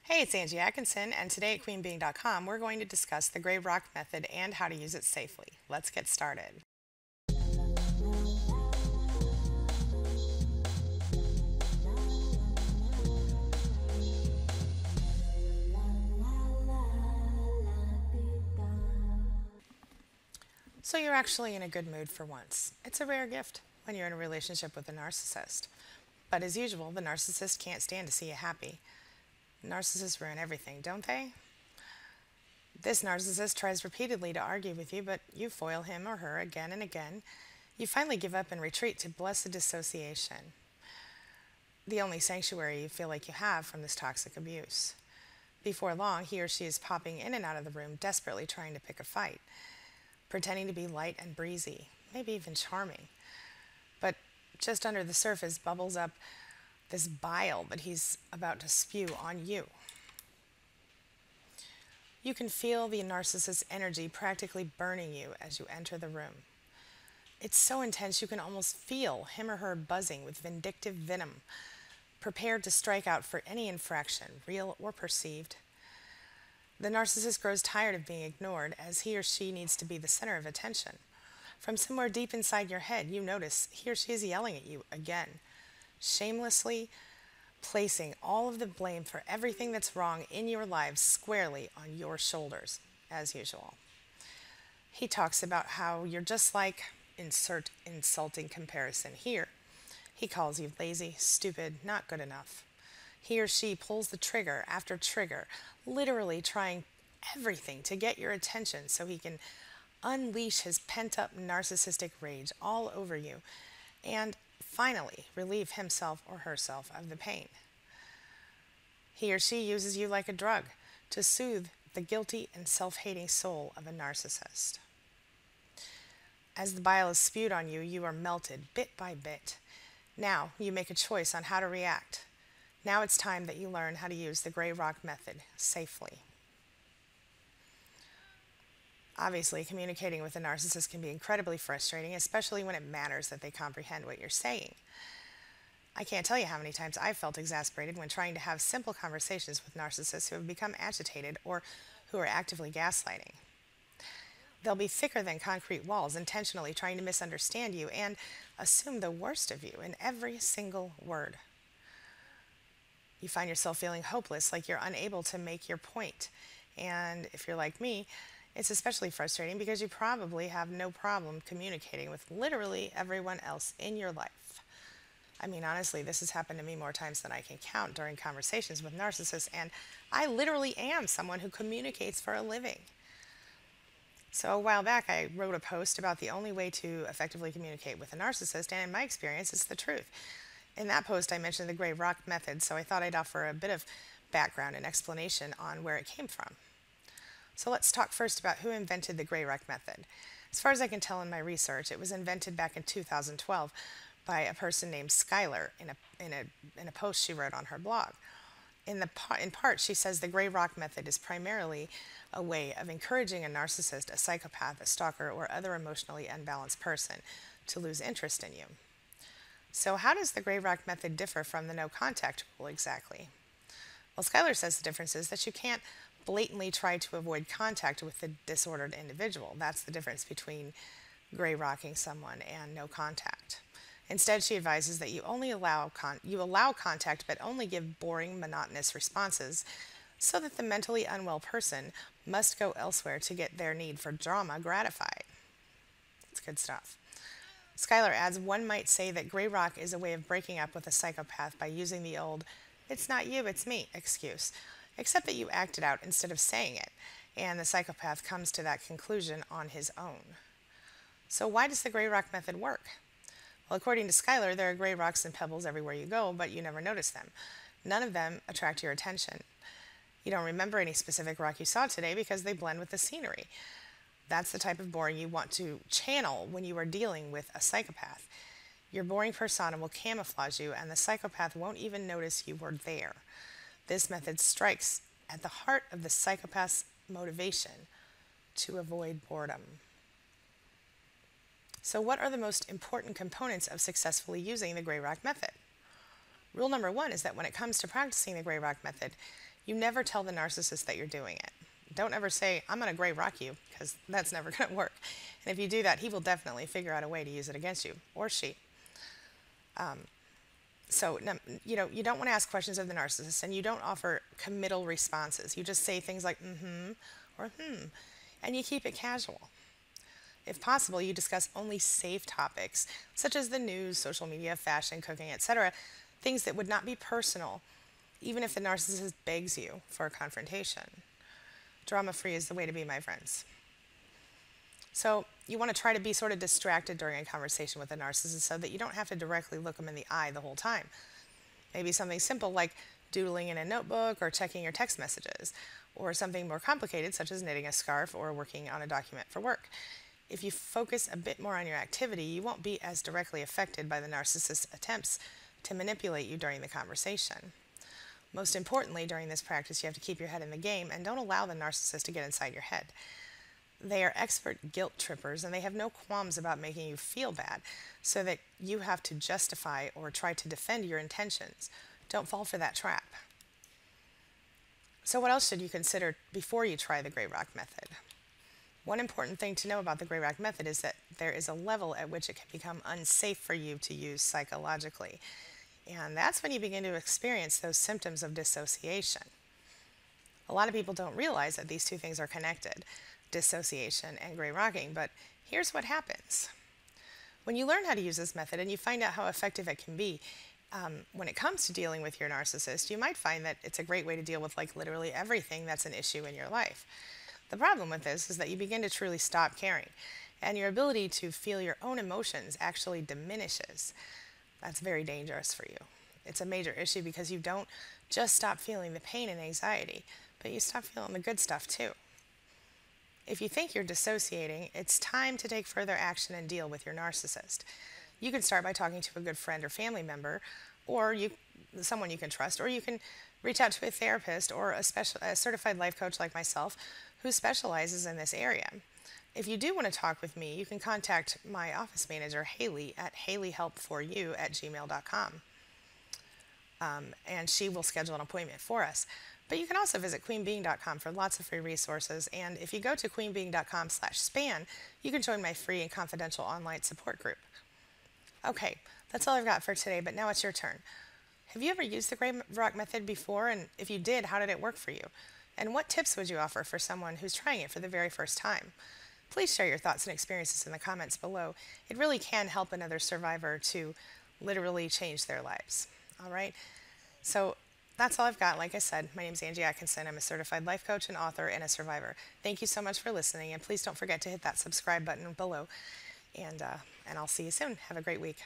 Hey, it's Angie Atkinson, and today at queenbeing.com we're going to discuss the gray rock method and how to use it safely. Let's get started. So you're actually in a good mood for once. It's a rare gift when you're in a relationship with a narcissist. But as usual, the narcissist can't stand to see you happy. Narcissists ruin everything, don't they? This narcissist tries repeatedly to argue with you, but you foil him or her again and again. You finally give up and retreat to blessed dissociation, the only sanctuary you feel like you have from this toxic abuse. Before long, he or she is popping in and out of the room, desperately trying to pick a fight, pretending to be light and breezy, maybe even charming. But just under the surface bubbles up this bile that he's about to spew on you. You can feel the narcissist's energy practically burning you as you enter the room. It's so intense you can almost feel him or her buzzing with vindictive venom, prepared to strike out for any infraction, real or perceived. The narcissist grows tired of being ignored as he or she needs to be the center of attention. From somewhere deep inside your head, you notice he or she is yelling at you again, shamelessly placing all of the blame for everything that's wrong in your lives squarely on your shoulders, as usual. He talks about how you're just like, insert insulting comparison here. He calls you lazy, stupid, not good enough. He or she pulls the trigger after trigger, literally trying everything to get your attention so he can unleash his pent-up narcissistic rage all over you and finally relieve himself or herself of the pain. He or she uses you like a drug to soothe the guilty and self-hating soul of a narcissist. As the bile is spewed on you, you are melted bit by bit. Now you make a choice on how to react. Now it's time that you learn how to use the gray rock method safely. Obviously, communicating with a narcissist can be incredibly frustrating, especially when it matters that they comprehend what you're saying. I can't tell you how many times I've felt exasperated when trying to have simple conversations with narcissists who have become agitated or who are actively gaslighting. They'll be thicker than concrete walls, intentionally trying to misunderstand you and assume the worst of you in every single word. You find yourself feeling hopeless, like you're unable to make your point. And if you're like me, it's especially frustrating because you probably have no problem communicating with literally everyone else in your life. I mean, honestly, this has happened to me more times than I can count during conversations with narcissists, and I literally am someone who communicates for a living. So a while back, I wrote a post about the only way to effectively communicate with a narcissist, and in my experience, it's the truth. In that post, I mentioned the gray rock method, so I thought I'd offer a bit of background and explanation on where it came from. So let's talk first about who invented the gray rock method. As far as I can tell in my research, it was invented back in 2012 by a person named Skylar in a post she wrote on her blog. In part, she says the gray rock method is primarily a way of encouraging a narcissist, a psychopath, a stalker, or other emotionally unbalanced person to lose interest in you. So how does the gray rock method differ from the no contact rule exactly? Well, Skylar says the difference is that you can't blatantly try to avoid contact with the disordered individual. That's the difference between gray rocking someone and no contact. Instead, she advises that you allow contact, but only give boring, monotonous responses so that the mentally unwell person must go elsewhere to get their need for drama gratified. It's good stuff. Skylar adds, one might say that gray rock is a way of breaking up with a psychopath by using the old, "it's not you, it's me" excuse, except that you act it out instead of saying it, and the psychopath comes to that conclusion on his own. So why does the gray rock method work? Well, according to Skylar, there are gray rocks and pebbles everywhere you go, but you never notice them. None of them attract your attention. You don't remember any specific rock you saw today because they blend with the scenery. That's the type of boring you want to channel when you are dealing with a psychopath. Your boring persona will camouflage you, and the psychopath won't even notice you were there. This method strikes at the heart of the psychopath's motivation to avoid boredom. So what are the most important components of successfully using the gray rock method? Rule number one is that when it comes to practicing the gray rock method, You never tell the narcissist that you're doing it. Don't ever say, I'm going to gray rock you, because that's never going to work. And if you do that, he will definitely figure out a way to use it against you, or she. So, you don't want to ask questions of the narcissist, and you don't offer committal responses. You just say things like, mm-hmm, or and you keep it casual. If possible, you discuss only safe topics, such as the news, social media, fashion, cooking, etc., things that would not be personal, even if the narcissist begs you for a confrontation. Drama-free is the way to be, my friends. So you want to try to be sort of distracted during a conversation with a narcissist so that you don't have to directly look them in the eye the whole time. Maybe something simple like doodling in a notebook or checking your text messages, or something more complicated such as knitting a scarf or working on a document for work. If you focus a bit more on your activity, you won't be as directly affected by the narcissist's attempts to manipulate you during the conversation. Most importantly, during this practice, you have to keep your head in the game and don't allow the narcissist to get inside your head. They are expert guilt trippers, and they have no qualms about making you feel bad, so that you have to justify or try to defend your intentions. Don't fall for that trap. So what else should you consider before you try the gray rock method? One important thing to know about the gray rock method is that there is a level at which it can become unsafe for you to use psychologically. And that's when you begin to experience those symptoms of dissociation. A lot of people don't realize that these two things are connected, dissociation and gray rocking, but here's what happens. When you learn how to use this method and you find out how effective it can be, when it comes to dealing with your narcissist, you might find that it's a great way to deal with literally everything that's an issue in your life. The problem with this is that you begin to truly stop caring, and your ability to feel your own emotions actually diminishes. That's very dangerous for you. It's a major issue because you don't just stop feeling the pain and anxiety, but you stop feeling the good stuff too. If you think you're dissociating, it's time to take further action and deal with your narcissist. You can start by talking to a good friend or family member, or someone you can trust, or you can reach out to a therapist or a certified life coach like myself who specializes in this area. If you do want to talk with me, you can contact my office manager, Haley, at haleyhelp4you@gmail.com. And she will schedule an appointment for us. But you can also visit queenbeing.com for lots of free resources. And if you go to queenbeing.com/span, you can join my free and confidential online support group. Okay, that's all I've got for today, but now it's your turn. Have you ever used the gray rock method before? And if you did, how did it work for you? And what tips would you offer for someone who's trying it for the very first time? Please share your thoughts and experiences in the comments below. It really can help another survivor to literally change their lives. All right? So that's all I've got. Like I said, my name is Angie Atkinson. I'm a certified life coach, an author, and a survivor. Thank you so much for listening, and please don't forget to hit that subscribe button below. And I'll see you soon. Have a great week.